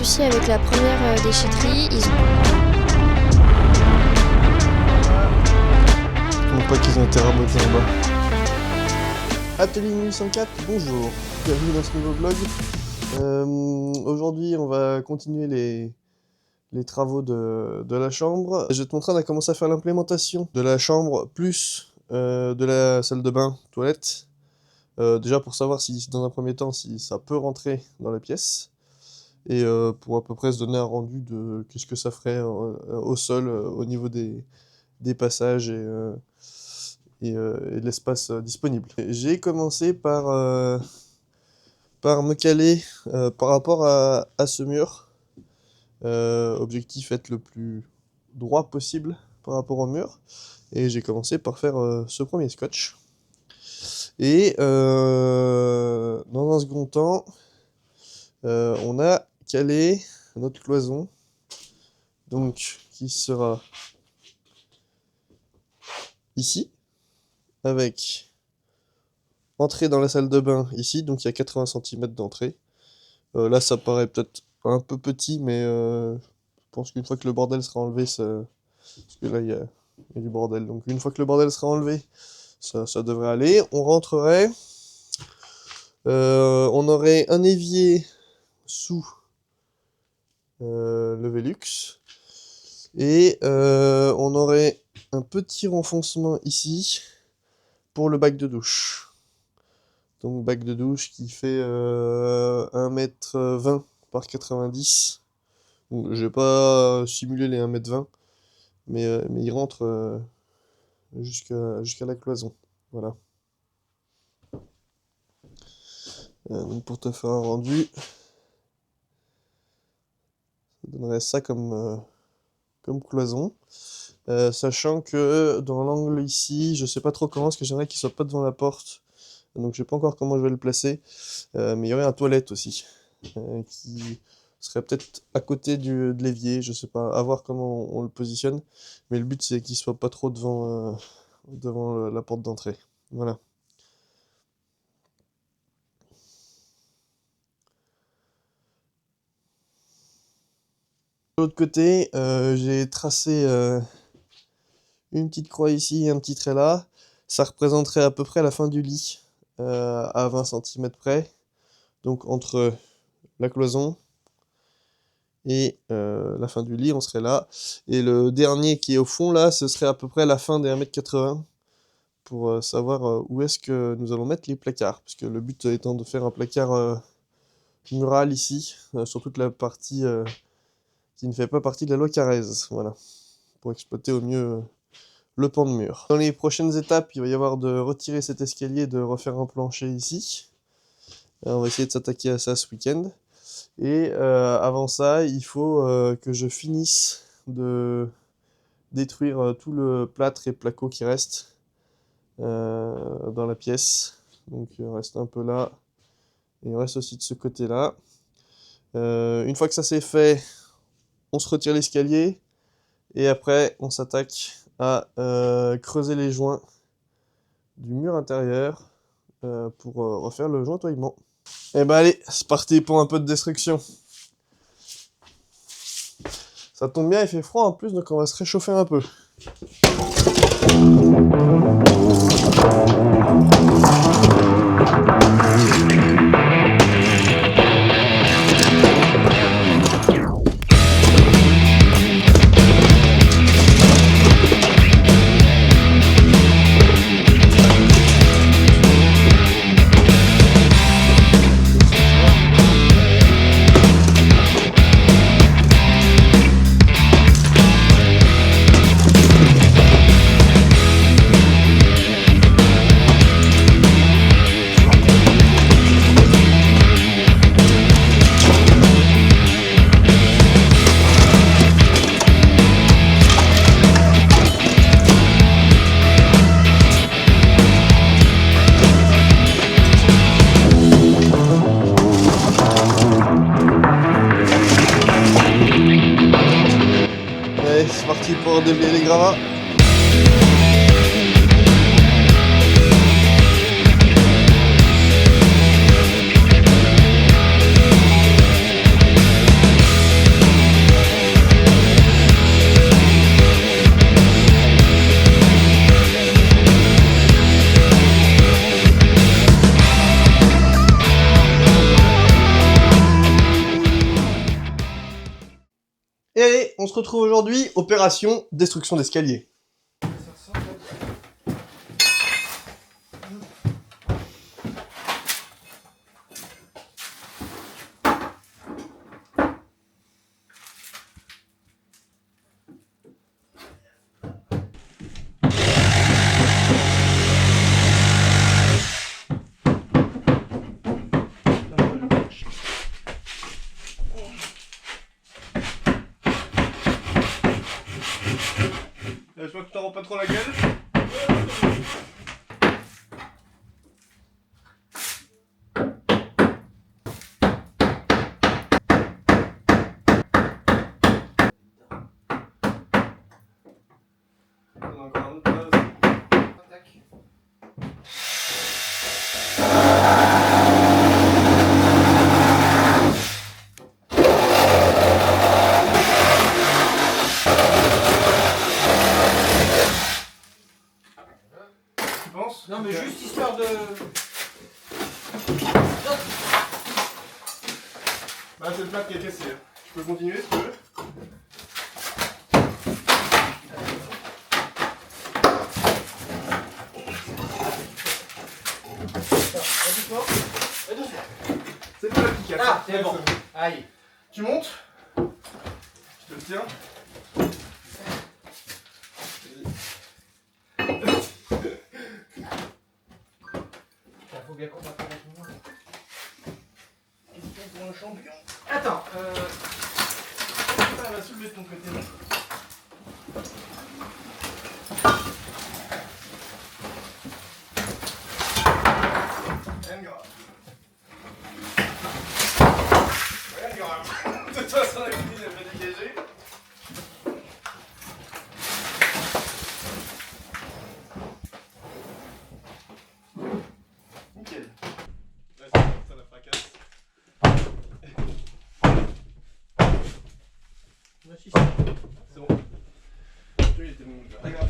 souci avec la première déchetterie. Donc pas qu'ils ont été rabotés en bas. Atelier 1804, bonjour, bienvenue dans ce nouveau vlog. Aujourd'hui on va continuer les travaux de la chambre. Je vais te montrer, on a commencé à faire l'implémentation de la chambre plus de la salle de bain, toilette. Déjà pour savoir si dans un premier temps si ça peut rentrer dans la pièce. Et pour à peu près se donner un rendu de qu'est-ce que ça ferait au sol au niveau des passages et de l'espace disponible. J'ai commencé par me caler par rapport à ce mur. Objectif être le plus droit possible par rapport au mur. Et j'ai commencé par faire ce premier scotch. Et dans un second temps, on a calé notre cloison, donc qui sera ici, avec entrée dans la salle de bain ici, donc il y a 80 cm d'entrée. Là ça paraît peut-être un peu petit, mais je pense qu'une fois que le bordel sera enlevé, parce que là il y a du bordel, donc une fois que le bordel sera enlevé, ça devrait aller. On rentrerait, on aurait un évier sous le Velux, et on aurait un petit renfoncement ici pour le bac de douche. Donc bac de douche qui fait 1m20 par 90. Donc, je vais pas simuler les 1m20, mais il rentre jusqu'à la cloison. Voilà. Donc pour te faire un rendu, ça donnerait ça comme cloison. Sachant que dans l'angle ici, je sais pas trop comment, parce que j'aimerais qu'il soit pas devant la porte. Donc je sais pas encore comment je vais le placer. Mais il y aurait un toilette aussi, qui serait peut-être à côté de l'évier, je sais pas, à voir comment on le positionne. Mais le but c'est qu'il soit pas trop devant la porte d'entrée. Voilà. De l'autre côté, j'ai tracé une petite croix ici et un petit trait là. Ça représenterait à peu près la fin du lit, à 20 cm près. Donc entre la cloison et la fin du lit, on serait là. Et le dernier qui est au fond là, ce serait à peu près la fin des 1m80, pour savoir où est-ce que nous allons mettre les placards. Parce que le but étant de faire un placard mural ici, sur toute la partie qui ne fait pas partie de la loi Carrez. Voilà. Pour exploiter au mieux le pan de mur. Dans les prochaines étapes, il va y avoir de retirer cet escalier, de refaire un plancher ici. On va essayer de s'attaquer à ça ce week-end. Et avant ça, il faut que je finisse de détruire tout le plâtre et placo qui reste dans la pièce. Donc il reste un peu là, et il reste aussi de ce côté-là. Une fois que ça c'est fait, on se retire l'escalier, et après on s'attaque à creuser les joints du mur intérieur pour refaire le jointoiement. Et ben allez, c'est parti pour un peu de destruction. Ça tombe bien, il fait froid en plus, donc on va se réchauffer un peu. C'est parti pour déblayer les gravats. Et allez, on se retrouve aujourd'hui, opération destruction d'escalier. Je vois que tu t'en rends pas trop la gueule. Encore un autre là aussi. Tu penses? Non mais juste histoire de... Bah c'est le plat qui est cassé. Je peux continuer si tu veux. C'est pas la qui casse. Ah, c'est bon. Aïe. Tu montes. Je te le tiens. Faut bien qu'on m'appelle avec moi. Pour un champion. Attends, Ça va soulever de ton côté. Rien de grave. Rien de grave. De toute façon, la cuisine elle va dégager. Nickel. Là, ça la fracasse. C'est bon. Il était bon. Pas grave.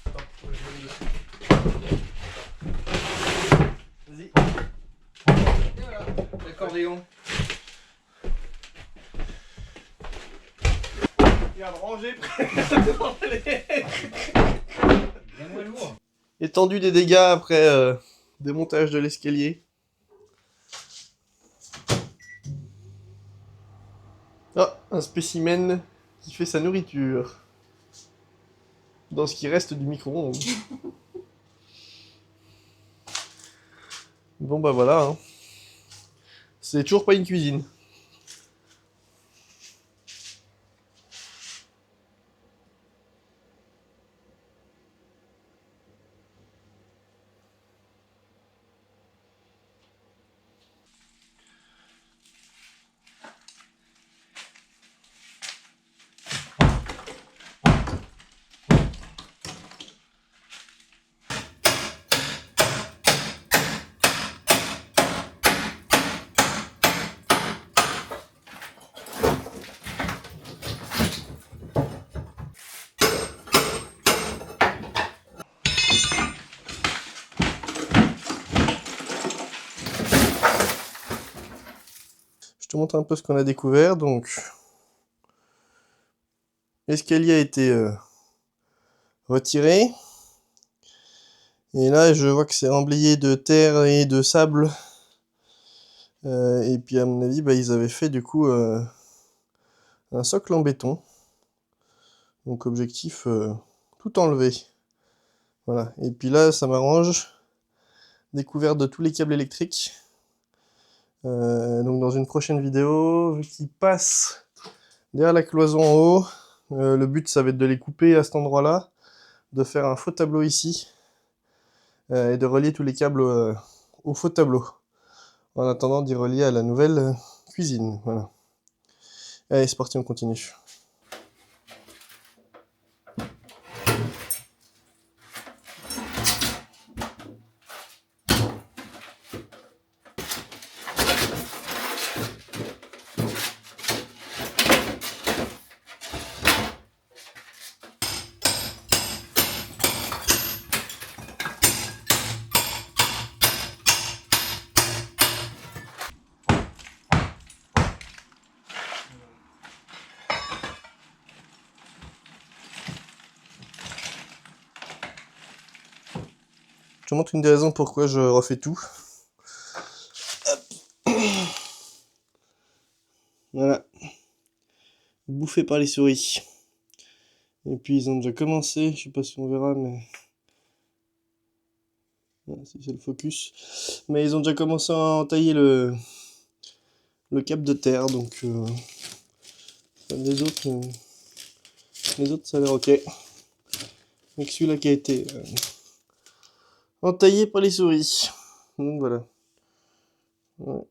Attends, faut que je mette dessus. Vas-y. et voilà, l'accordéon. Regarde, rangé, prêt. Bien moins lourd. Étendu des dégâts après démontage de l'escalier. Ah, un spécimen qui fait sa nourriture. Dans ce qui reste du micro-ondes. Bon bah voilà. Hein. C'est toujours pas une cuisine. Je te montre un peu ce qu'on a découvert. Donc, l'escalier a été retiré. Et là, je vois que c'est emblayé de terre et de sable. Et puis, à mon avis, bah, ils avaient fait du coup un socle en béton. Donc, objectif, tout enlever. Voilà. Et puis là, ça m'arrange. Découverte de tous les câbles électriques. Donc dans une prochaine vidéo, vu qu'ils passent derrière la cloison en haut, le but ça va être de les couper à cet endroit-là, de faire un faux tableau ici, et de relier tous les câbles au faux tableau, en attendant d'y relier à la nouvelle cuisine. Voilà. Allez, c'est parti, on continue. montre une des raisons pourquoi je refais tout. Hop. Voilà. Bouffé par les souris. Et puis ils ont déjà commencé, je sais pas si on verra, mais... Voilà, si c'est le focus. Mais ils ont déjà commencé à entailler le cap de terre, donc... les autres ça a l'air ok. Donc celui-là qui a été entaillé par les souris. Donc voilà. Ouais.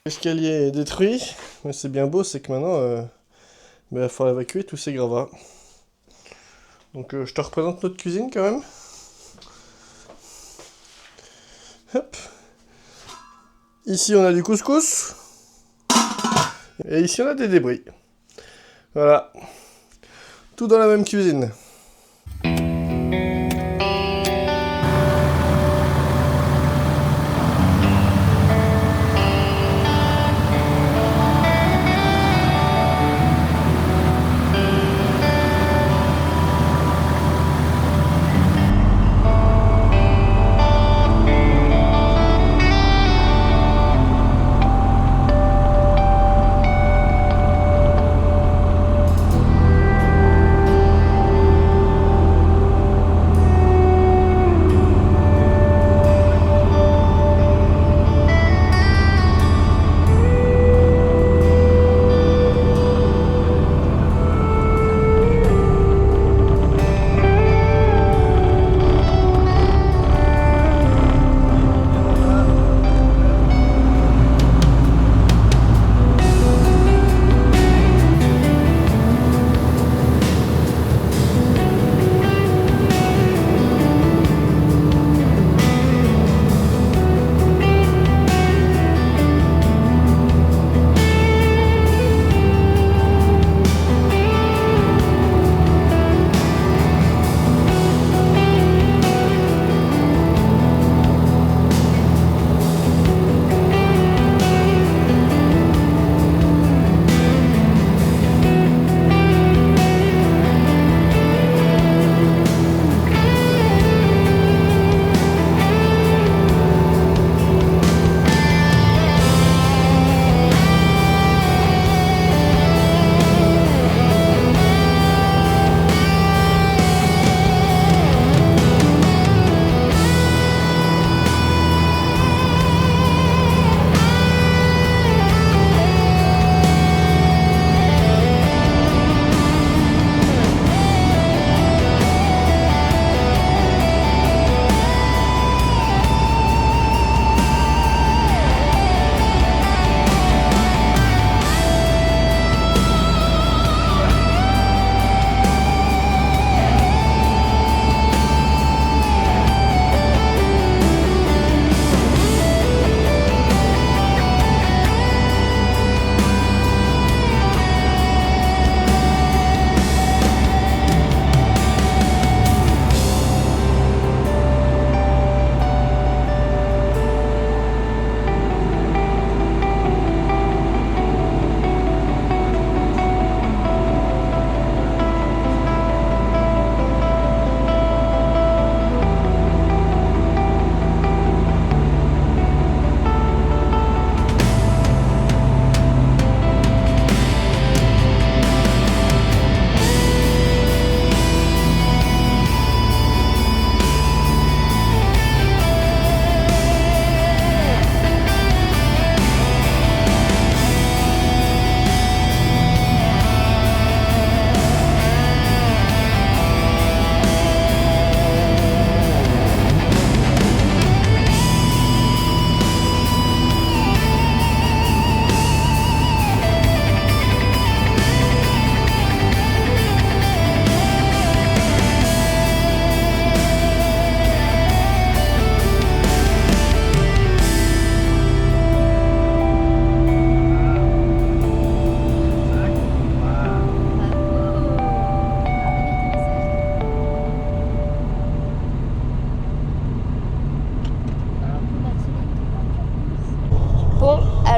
L'escalier est détruit, mais c'est bien beau, c'est que maintenant il va falloir évacuer tous ces gravats. Donc je te représente notre cuisine quand même. Hop. Ici on a du couscous. Et ici on a des débris. Voilà. Tout dans la même cuisine.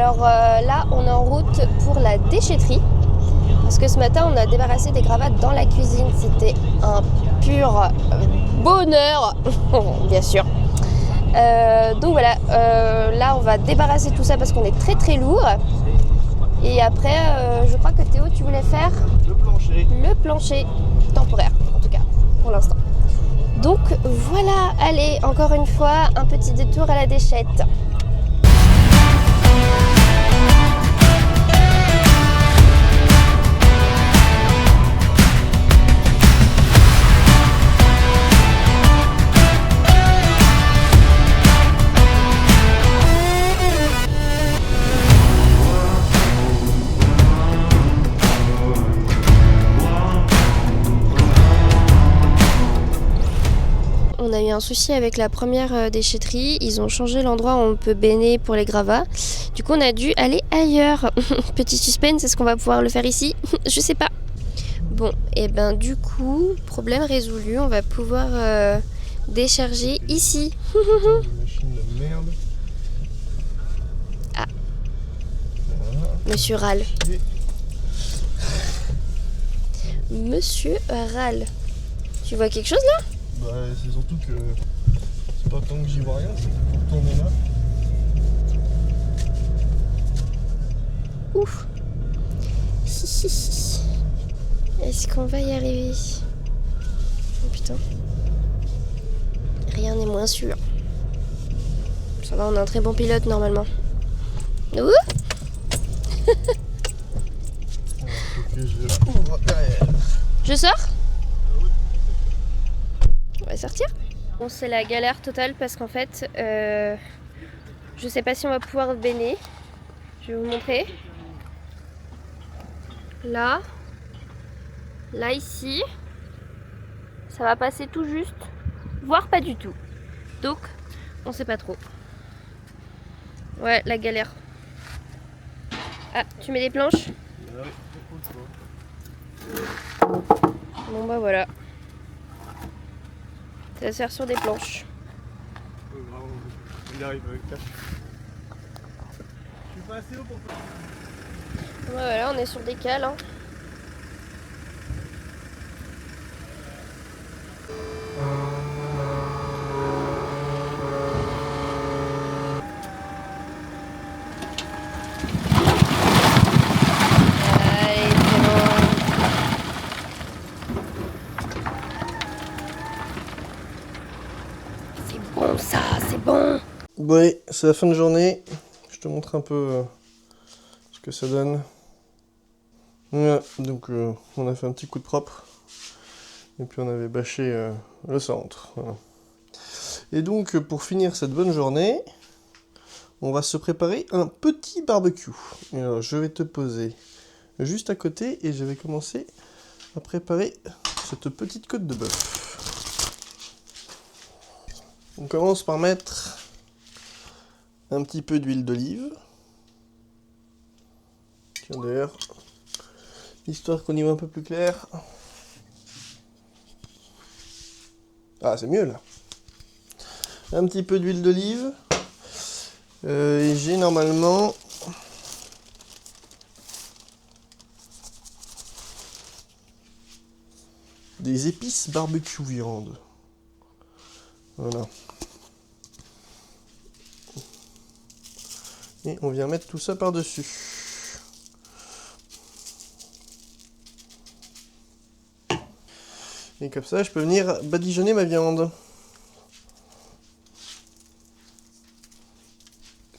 Alors là, on est en route pour la déchetterie. Parce que ce matin, on a débarrassé des cravates dans la cuisine. C'était un pur bonheur, bien sûr. Donc voilà, là, on va débarrasser tout ça parce qu'on est très très lourd. Et après, je crois que Théo, tu voulais faire le plancher temporaire, en tout cas, pour l'instant. Donc voilà, allez, encore une fois, un petit détour à la déchette. On a eu un souci avec la première déchetterie, ils ont changé l'endroit où on peut béner pour les gravats. Du coup on a dû aller ailleurs. Petit suspense, est-ce qu'on va pouvoir le faire ici? Je sais pas. Bon, et ben du coup, problème résolu, on va pouvoir décharger ici. Machine de merde. Ah. Monsieur râle. Monsieur râle. Tu vois quelque chose là? Bah c'est surtout que c'est pas tant que j'y vois rien, c'est que pour tourner là. Ouf. Est-ce qu'on va y arriver? Oh putain. Rien n'est moins sûr. Ça va, on a un très bon pilote normalement. Ouh. Faut que je ouvre derrière. Je sors? On va sortir. Bon, c'est la galère totale parce qu'en fait, je sais pas si on va pouvoir béner. Je vais vous montrer. Là, ici, ça va passer tout juste, voire pas du tout. Donc, on sait pas trop. Ouais, la galère. Ah, tu mets des planches? Bon bah voilà. Ça va se faire sur des planches. Il arrive avec ça. Je suis pas assez haut pour toi. Ouais, voilà, on est sur des cales. Hein. Allez, c'est bon. C'est bon ça, c'est bon. Ouais, c'est la fin de journée. Je te montre un peu ce que ça donne. Ouais, donc on a fait un petit coup de propre. Et puis on avait bâché le centre. Voilà. Et donc pour finir cette bonne journée, on va se préparer un petit barbecue. Et alors, je vais te poser juste à côté et je vais commencer à préparer cette petite côte de bœuf. On commence par mettre un petit peu d'huile d'olive. Tiens d'ailleurs, histoire qu'on y voit un peu plus clair. Ah, c'est mieux là. Un petit peu d'huile d'olive. Et j'ai normalement des épices barbecue viande. Voilà. Et on vient mettre tout ça par-dessus. Et comme ça, je peux venir badigeonner ma viande.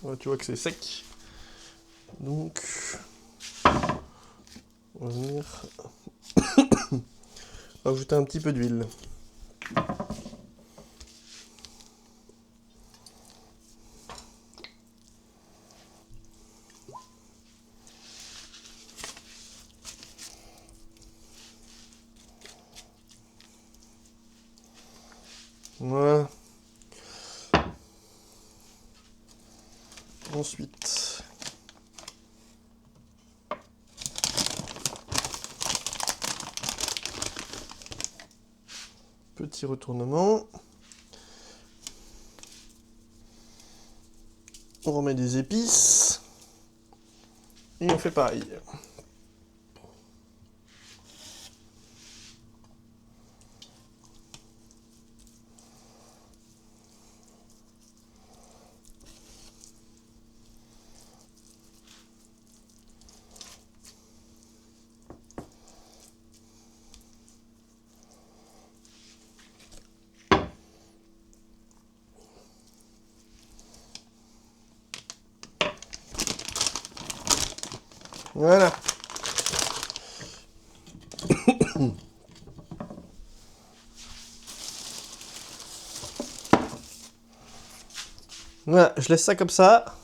Là, tu vois que c'est sec. Donc, on va venir rajouter un petit peu d'huile. Voilà. Ensuite, petit retournement. On remet des épices. Et on fait pareil. Voilà. Voilà, je laisse ça comme ça.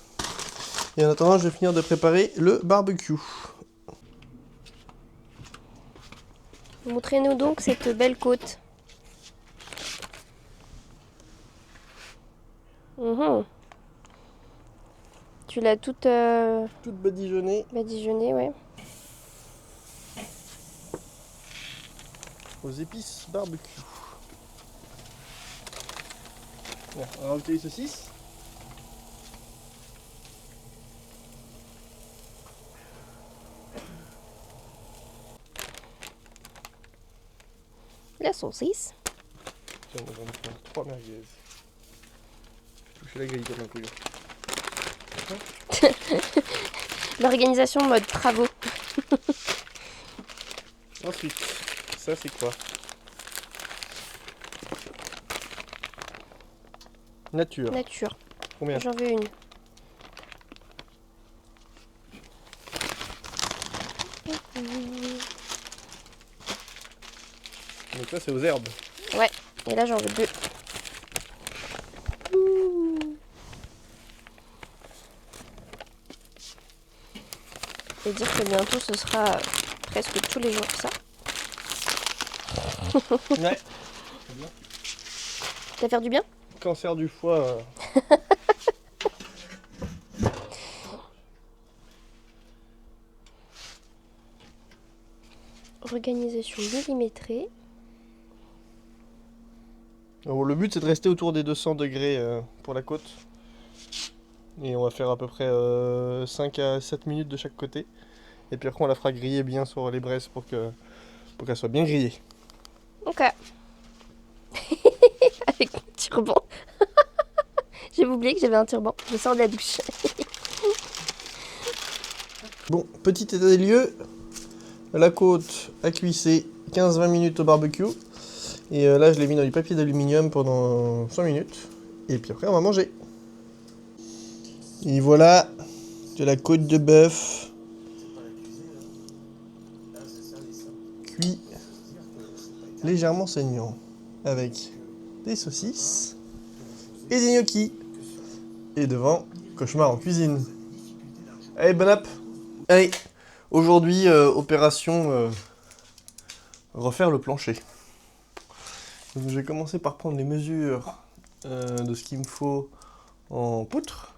Et en attendant, je vais finir de préparer le barbecue. Montrez-nous donc cette belle côte. Mhm. Tu l'as toute Toute badigeonnée. badigeonnée, ouais. Aux épices barbecue. Bon, on va rajouter les saucisses. La saucisse. Tiens, on va en prendre 3 merguez. Toucher la grille comme un couillon. L'organisation mode travaux. Ensuite, ça c'est quoi? Nature. Nature. Combien? J'en veux une. Donc ça c'est aux herbes. Ouais, et là j'en veux 2. Et dire que bientôt ce sera presque tous les jours ça. Ouais. Ça va faire du bien? Cancer du foie. Organisation millimétrée. Alors, le but c'est de rester autour des 200 degrés pour la côte. Et on va faire à peu près 5 à 7 minutes de chaque côté. Et puis après on la fera griller bien sur les braises pour qu'elle soit bien grillée. Ok. Avec mon turban. J'avais oublié que j'avais un turban. Je sors de la douche. Bon, petit état des lieux. La côte a cuissé 15-20 minutes au barbecue. Et là je l'ai mis dans du papier d'aluminium pendant 5 minutes. Et puis après on va manger. Et voilà de la côte de bœuf cuit légèrement saignant avec des saucisses et des gnocchis. Et devant, cauchemar en cuisine. Allez, bon app. Allez, aujourd'hui, opération refaire le plancher. Donc, je vais commencer par prendre les mesures de ce qu'il me faut en poutre.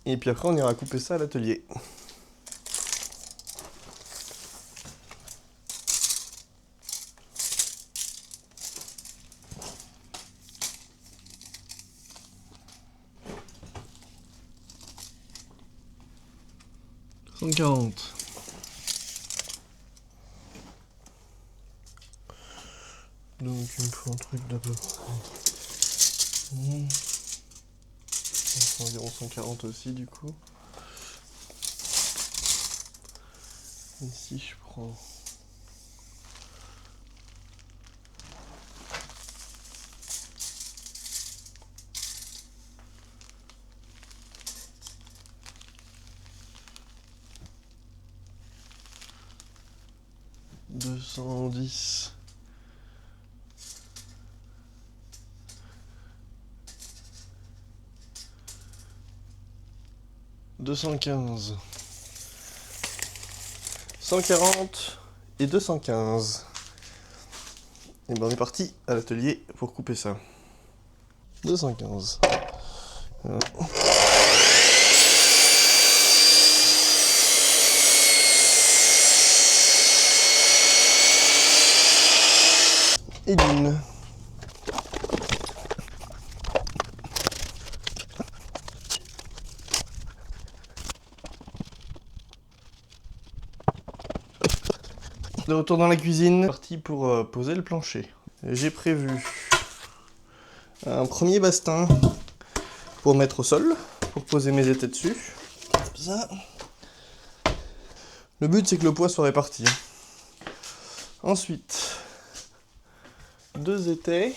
Et puis après, on ira couper ça à l'atelier. Donc il me faut un truc d'à peu près. Environ 140 aussi du coup. Ici je prends. « 210. » 215, 140 et 215. Et ben on est parti à l'atelier pour couper ça. 215. Voilà. Et d'une. De retour dans la cuisine, parti pour poser le plancher. J'ai prévu un premier bastin pour mettre au sol, pour poser mes étais dessus. Comme ça. Le but c'est que le poids soit réparti. Ensuite, 2 étais.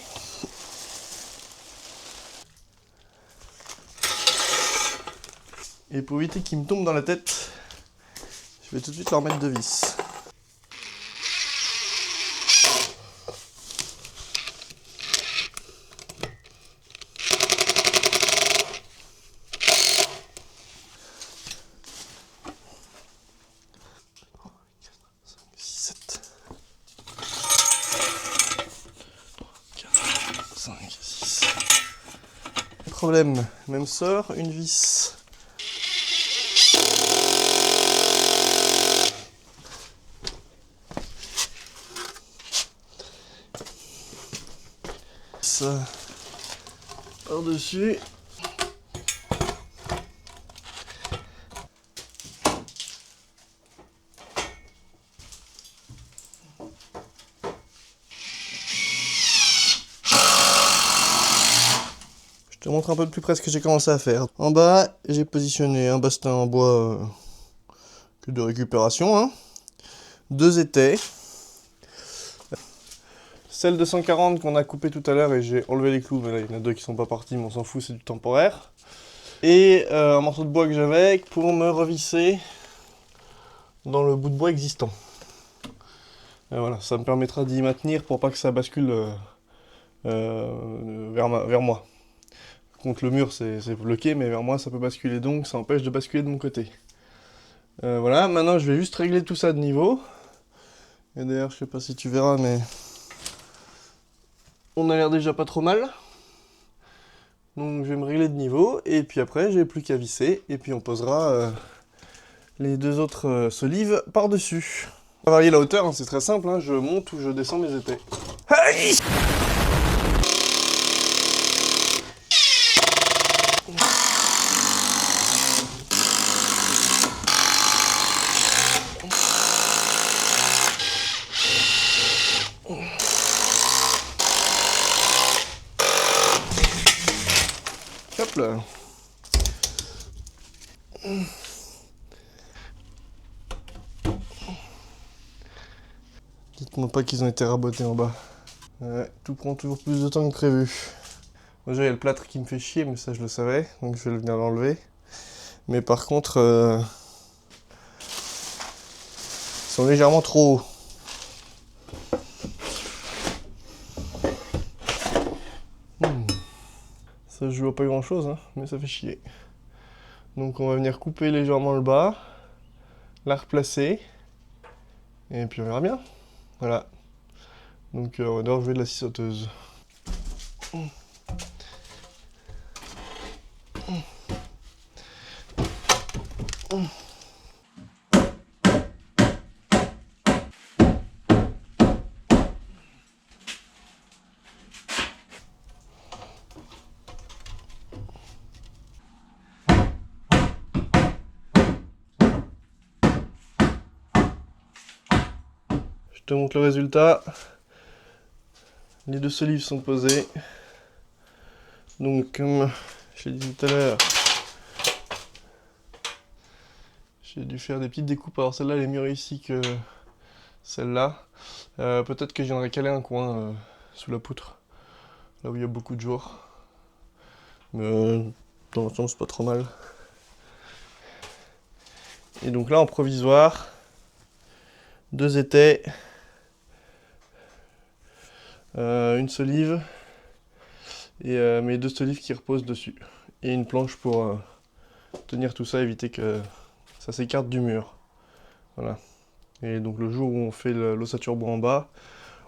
Et pour éviter qu'ils me tombent dans la tête, je vais tout de suite leur mettre 2 vis. Problème, même sort, une vis. Ça par-dessus. Je te montre un peu de plus près ce que j'ai commencé à faire. En bas, j'ai positionné un bastin en bois que de récupération, hein. 2 étais. Celle de 140 qu'on a coupé tout à l'heure et j'ai enlevé les clous, mais là il y en a 2 qui sont pas partis, mais on s'en fout, c'est du temporaire. Et un morceau de bois que j'avais pour me revisser dans le bout de bois existant. Et voilà, ça me permettra d'y maintenir pour pas que ça bascule vers moi. Contre le mur c'est bloqué, mais vers moi ça peut basculer, donc ça empêche de basculer de mon côté. Voilà, maintenant je vais juste régler tout ça de niveau. Et d'ailleurs je sais pas si tu verras, mais on a l'air déjà pas trop mal. Donc je vais me régler de niveau, et puis après j'ai plus qu'à visser, et puis on posera les 2 autres solives par-dessus. On va varier la hauteur, hein, c'est très simple, hein, je monte ou je descends mes étais. Aïe! Hop là. Dites-moi pas qu'ils ont été rabotés en bas. Ouais, tout prend toujours plus de temps que prévu. Déjà il y a le plâtre qui me fait chier, mais ça je le savais, donc je vais venir l'enlever. Mais par contre, ils sont légèrement trop hauts. Ça je vois pas grand chose, hein, mais ça fait chier. Donc on va venir couper légèrement le bas, la replacer, et puis on verra bien. Voilà. Donc on va devoir jouer de la scie sauteuse. Je te montre le résultat. Les 2 solives sont posées. Donc comme je l'ai dit tout à l'heure, j'ai dû faire des petites découpes. Alors celle-là elle est mieux réussie que celle-là. Peut-être que j'en ai calé un coin sous la poutre, là où il y a beaucoup de jours. Mais dans l'ensemble c'est pas trop mal. Et donc là en provisoire, 2 étais, une solive et mes 2 solives qui reposent dessus. Et une planche pour tenir tout ça, éviter que ça s'écarte du mur. Voilà. Et donc le jour où on fait l'ossature bois en bas,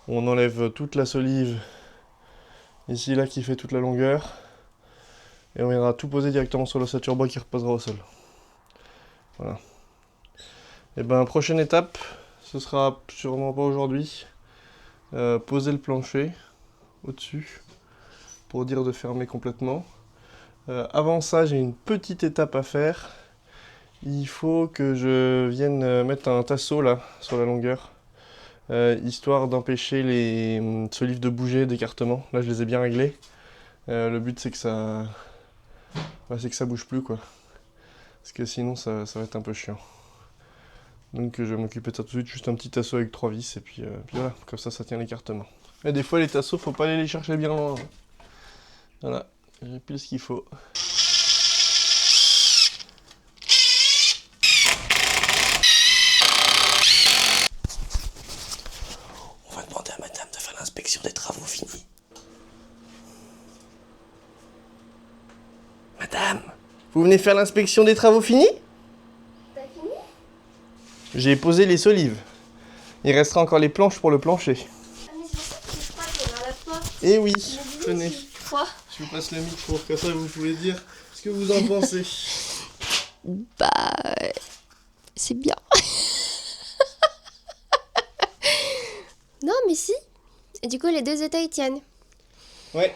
on enlève toute la solive ici là qui fait toute la longueur. Et on viendra tout poser directement sur l'ossature bois qui reposera au sol. Voilà. Et ben prochaine étape, ce sera sûrement pas aujourd'hui, poser le plancher au-dessus pour dire de fermer complètement. Avant ça, j'ai une petite étape à faire. Il faut que je vienne mettre un tasseau là sur la longueur histoire d'empêcher les solives de bouger d'écartement. Là je les ai bien réglés. Le but c'est que ça bouge plus quoi. Parce que sinon ça va être un peu chiant. Donc je vais m'occuper de ça tout de suite, juste un petit tasseau avec 3 vis et puis voilà, comme ça tient l'écartement. Et des fois les tasseaux faut pas aller les chercher bien loin. Voilà, j'ai pile ce qu'il faut. On va demander à madame de faire l'inspection des travaux finis. Madame, vous venez faire l'inspection des travaux finis? T'as fini? J'ai posé les solives. Il restera encore les planches pour le plancher. Ah mais c'est pour ça que je crois qu'il y a la porte. Eh oui, tenez. Quoi? Je vous passe le micro, comme ça vous pouvez dire ce que vous en pensez. Bah... c'est bien. Non mais si. Et du coup les 2 états ils tiennent. Ouais,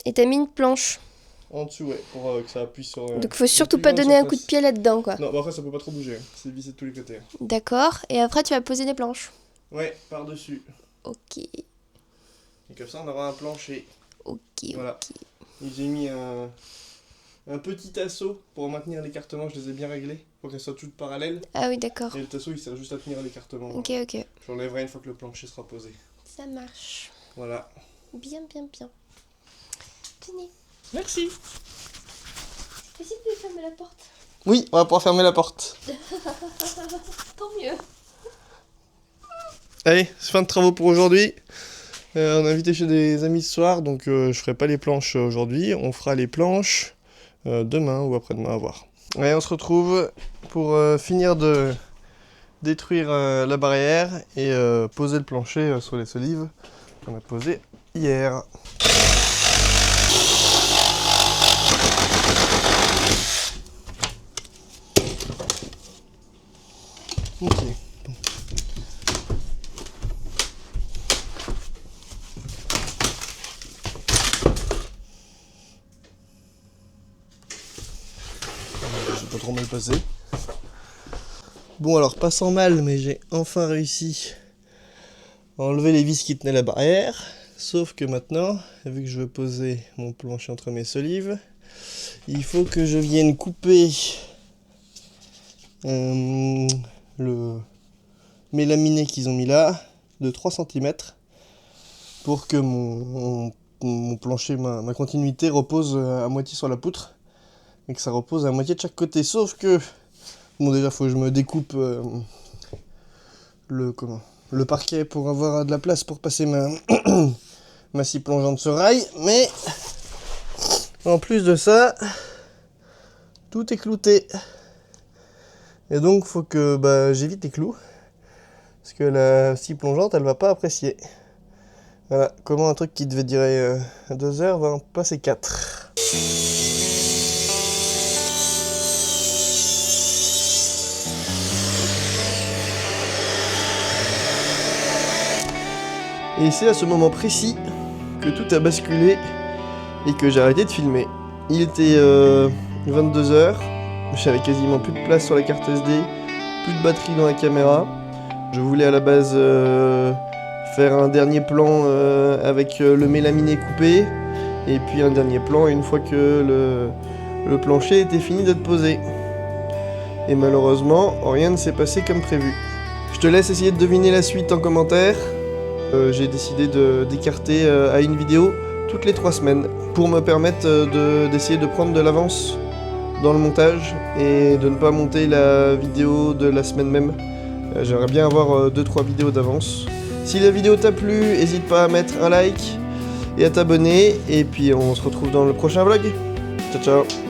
Et t'as mis une planche. en dessous, ouais, pour que ça appuie sur... Donc faut surtout pas donner un coup de pied là-dedans quoi. Non, bah après ça peut pas trop bouger, c'est vissé de tous les côtés. D'accord. Et après tu vas poser des planches. Ouais, par-dessus. Ok. Et comme ça on aura un plancher. Ok. Voilà. Ok. Et j'ai mis un petit tasseau pour maintenir l'écartement, je les ai bien réglés, pour qu'elles soient toutes parallèles. Ah oui d'accord. Et le tasseau il sert juste à tenir l'écartement. Ok ok. Je l'enlèverai une fois que le plancher sera posé. Ça marche. Voilà. Bien bien bien. Tenez. Merci. Est-ce que tu peux fermer la porte? Oui, on va pouvoir fermer la porte. Tant mieux. Allez, c'est fin de travaux pour aujourd'hui. On est invité chez des amis ce soir, donc je ferai pas les planches aujourd'hui. On fera les planches demain ou après-demain, à voir. Allez, on se retrouve pour finir de détruire la barrière et poser le plancher sur les solives qu'on a posé hier. Ok. J'ai pas trop mal passé. Bon alors, pas sans mal, mais j'ai enfin réussi à enlever les vis qui tenaient la barrière. Sauf que maintenant, vu que je veux poser mon plancher entre mes solives, il faut que je vienne couper le mélaminé qu'ils ont mis là de 3 cm pour que mon plancher, ma continuité repose à moitié sur la poutre et que ça repose à moitié de chaque côté. Sauf que, bon déjà faut que je me découpe le parquet pour avoir de la place pour passer ma scie plongeante sur rail, mais en plus de ça, tout est clouté. Et donc faut que j'évite les clous, parce que la scie plongeante elle va pas apprécier. Voilà, comment un truc qui devait durer 2 heures va en passer 4. Et c'est à ce moment précis que tout a basculé et que j'ai arrêté de filmer. Il était 22 h, j'avais quasiment plus de place sur la carte SD, plus de batterie dans la caméra. Je voulais à la base faire un dernier plan avec le mélaminé coupé, et puis un dernier plan une fois que le plancher était fini d'être posé. Et malheureusement, rien ne s'est passé comme prévu. Je te laisse essayer de deviner la suite en commentaire. J'ai décidé d'écarter à une vidéo toutes les 3 semaines pour me permettre d'essayer de prendre de l'avance dans le montage et de ne pas monter la vidéo de la semaine même. J'aimerais bien avoir 2-3 vidéos d'avance. Si la vidéo t'a plu, n'hésite pas à mettre un like et à t'abonner, et puis on se retrouve dans le prochain vlog. Ciao ciao.